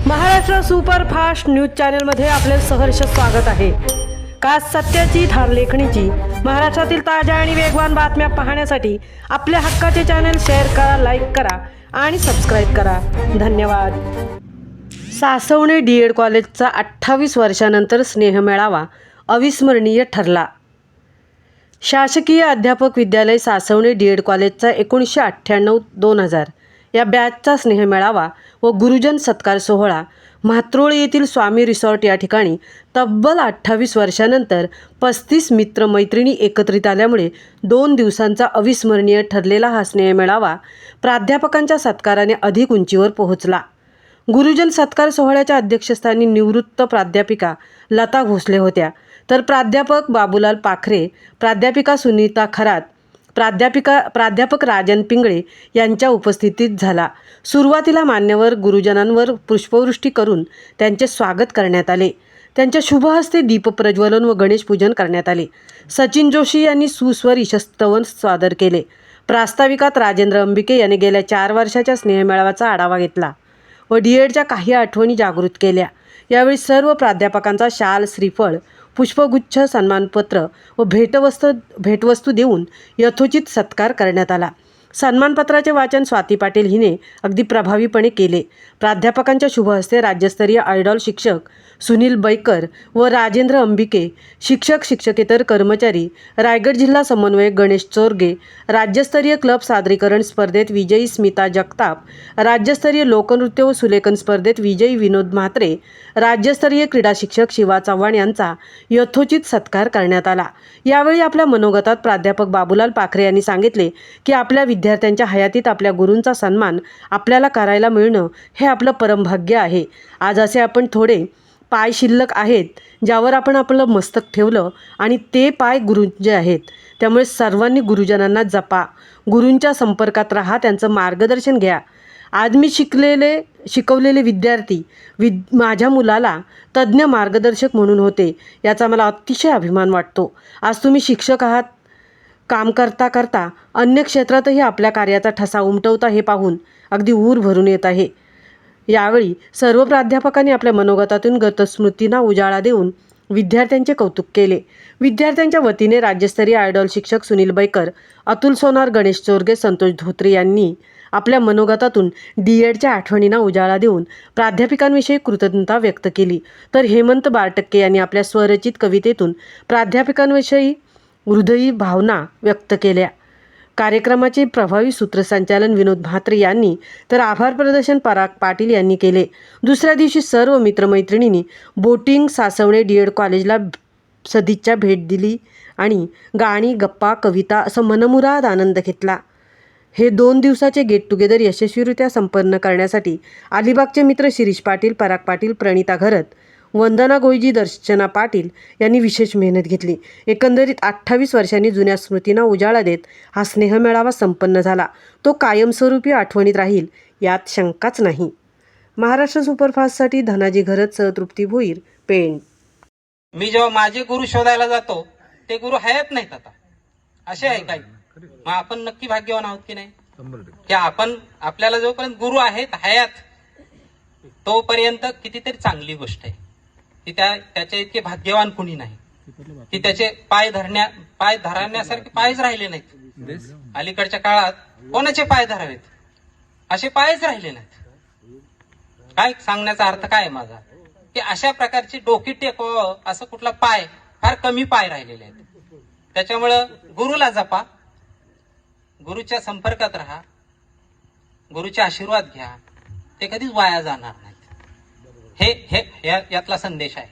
Maharashtra superfast news चॅनलमध्ये आपले सहर्ष स्वागत आहे। खास सत्याची थार लेखणीची महाराष्ट्रातील ताज्या आणि वेगवान बातम्या पाहण्यासाठी आपल्या हक्काचे चॅनल शेअर करा, लाईक करा आणि सबस्क्राईब करा। धन्यवाद। सासवणे डीएड कॉलेजचा 28 वर्षानंतर स्नेहमेळावा अविस्मरणीय ठरला। शासकीय अध्यापक विद्यालय सासवणे डीएड कॉलेजचा 1998-2000 या बॅचचा स्नेहमेळावा व गुरुजन सत्कार सोहळा म्हात्रोळी येथील स्वामी रिसॉर्ट या ठिकाणी तब्बल 28 वर्षानंतर 35 मित्रमैत्रिणी एकत्रित आल्यामुळे 2 दिवसांचा अविस्मरणीय ठरलेला हा स्नेहमेळावा प्राध्यापकांच्या सत्काराने अधिक उंचीवर पोहोचला। गुरुजन सत्कार सोहळ्याच्या अध्यक्षस्थानी निवृत्त प्राध्यापिका लता भोसले होत्या, तर प्राध्यापक बाबूलाल पाखरे, प्राध्यापिका सुनीता खरात, प्राध्यापक राजन पिंगळे यांच्या उपस्थितीत झाला। सुरुवातीला मान्यवर गुरुजनांवर पुष्पवृष्टी करून त्यांचे स्वागत करण्यात आले। त्यांच्या शुभ हस्ते दीपप्रज्वलन व गणेश पूजन करण्यात आले। सचिन जोशी यांनी सुस्वर ईशस्तवन सादर केले। प्रास्ताविकात राजेंद्र अंबिके यांनी गेल्या 4 वर्षाच्या स्नेहमेळाव्याचा आढावा घेतला व डीएडच्या काही आठवणी जागृत केल्या। यावेळी सर्व प्राध्यापकांचा शाल, श्रीफळ, पुष्पगुच्छ, सन्मानपत्र व भेटवस्तू देऊन यथोचित सत्कार करण्यात आला। सन्मानपत्राचे वाचन स्वाती पाटील हिने अगदी प्रभावीपणे केले। प्राध्यापकांच्या शुभ हस्ते राज्यस्तरीय आयडॉल शिक्षक सुनील बैकर व राजेंद्र अंबिके, शिक्षकेतर कर्मचारी, रायगड जिल्हा समन्वयक गणेश चोरगे, राज्यस्तरीय क्लब सादरीकरण स्पर्धेत विजयी स्मिता जगताप, राज्यस्तरीय लोकनृत्य व सुलेखन स्पर्धेत विजयी विनोद म्हात्रे, राज्यस्तरीय क्रीडा शिक्षक शिवा चव्हाण यांचा यथोचित सत्कार करण्यात आला। यावेळी आपल्या मनोगतात प्राध्यापक बाबूलाल पाखरे यांनी सांगितले की आपल्या विद्यार्थ्यांच्या हयातीत आपल्या गुरूंचा सन्मान आपल्याला करायला मिळणं हे आपलं परमभाग्य आहे। आज असे आपण थोडे पाय शिल्लक आहेत ज्यावर आपण आपलं मस्तक ठेवलं आणि ते पाय गुरूंचे आहेत। त्यामुळे सर्वांनी गुरुजनांना जपा, गुरूंच्या संपर्कात राहा, त्यांचं मार्गदर्शन घ्या। आज मी शिकवलेले विद्यार्थी माझ्या मुलाला तज्ज्ञ मार्गदर्शक म्हणून होते, याचा मला अतिशय अभिमान वाटतो। आज तुम्ही शिक्षक आहात, काम करता करता अन्य क्षेत्रातही आपल्या कार्याचा ठसा उमटवता हे पाहून अगदी ऊर भरून येत आहे। यावेळी सर्व प्राध्यापकांनी आपल्या मनोगतातून गतस्मृतींना उजाळा देऊन विद्यार्थ्यांचे कौतुक केले। विद्यार्थ्यांच्या वतीने राज्यस्तरीय आयडॉल शिक्षक सुनील बैकर, अतुल सोनार, गणेश चोरगे, संतोष धोत्रे यांनी आपल्या मनोगतातून डीएडच्या आठवणींना उजाळा देऊन प्राध्यापकांविषयी कृतज्ञता व्यक्त केली। तर हेमंत बारटक्के यांनी आपल्या स्वरचित कवितेतून प्राध्यापकांविषयी हृदयी भावना व्यक्त केल्या। कार्यक्रमाचे प्रभावी सूत्रसंचालन विनोद म्हात्रे यांनी तर आभार प्रदर्शन पराग पाटील यांनी केले। दुसऱ्या दिवशी सर्व मित्रमैत्रिणींनी बोटिंग सासवणे डीएड कॉलेजला सदिच्छा भेट दिली आणि गाणी, गप्पा, कविता असं मनमुराद आनंद घेतला। हे 2 दिवसाचे गेट टुगेदर यशस्वीरित्या संपन्न करण्यासाठी अलिबागचे मित्र शिरीष पाटील, पराग पाटील, प्रणिता घरत, वंदना गोयजी, दर्शना पाटील यांनी विशेष मेहनत घेतली। एकंदरीत 28 वर्षांनी जुन्या स्मृतींना उजाळा देत हा स्नेहमेळावा संपन्न झाला। तो कायमस्वरूपी आठवणीत राहील यात शंकाच नाही। महाराष्ट्र सुपरफास्टसाठी धनाजी घरत, तृप्ती भोईर, पेण। मी जेव्हा माझे गुरु शोधायला जातो ते गुरु हयात नाहीत आता, असे आहे काही। मग आपण नक्की भाग्यवान आहोत की नाही की आपण आपल्याला जोपर्यंत गुरु आहेत हयात तोपर्यंत कितीतरी चांगली गोष्ट आहे की त्याच्या इतके भाग्यवान कोणी नाही की त्याचे पाय धरण्यासारखे पायच राहिले नाहीत। अलीकडच्या काळात कोणाचे पाय धरावेत असे पायच राहिले नाहीत। काय सांगण्याचा अर्थ काय माझा की अशा प्रकारची डोकी टेकवावं असं कुठला पाय, फार कमी पाय राहिलेले आहेत। त्याच्यामुळं गुरुला जपा, गुरुच्या संपर्कात राहा, गुरुचे आशीर्वाद घ्या, ते कधीच वाया जाणार नाहीत। हे यातला संदेश आहे।